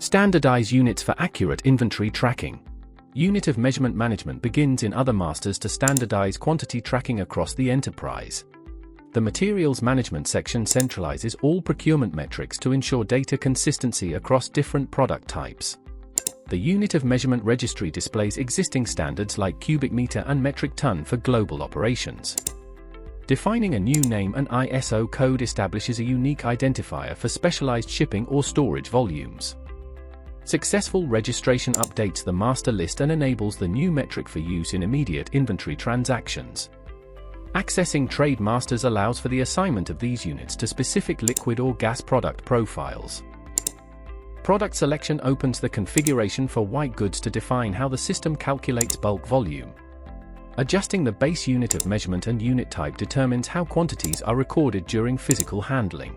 Standardize units for accurate inventory tracking. Unit of measurement management begins in other masters to standardize quantity tracking across the enterprise. The materials management section centralizes all procurement metrics to ensure data consistency across different product types. The unit of measurement registry displays existing standards like cubic meter and metric ton for global operations. Defining a new name and ISO code establishes a unique identifier for specialized shipping or storage volumes. Successful registration updates the master list and enables the new metric for use in immediate inventory transactions. Accessing trade masters allows for the assignment of these units to specific liquid or gas product profiles. Product selection opens the configuration for white goods to define how the system calculates bulk volume. Adjusting the base unit of measurement and unit type determines how quantities are recorded during physical handling.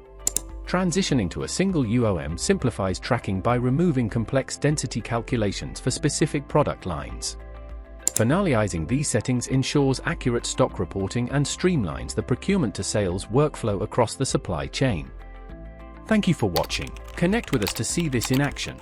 Transitioning to a single UOM simplifies tracking by removing complex density calculations for specific product lines. Finalizing these settings ensures accurate stock reporting and streamlines the procurement to sales workflow across the supply chain. Thank you for watching. Connect with us to see this in action.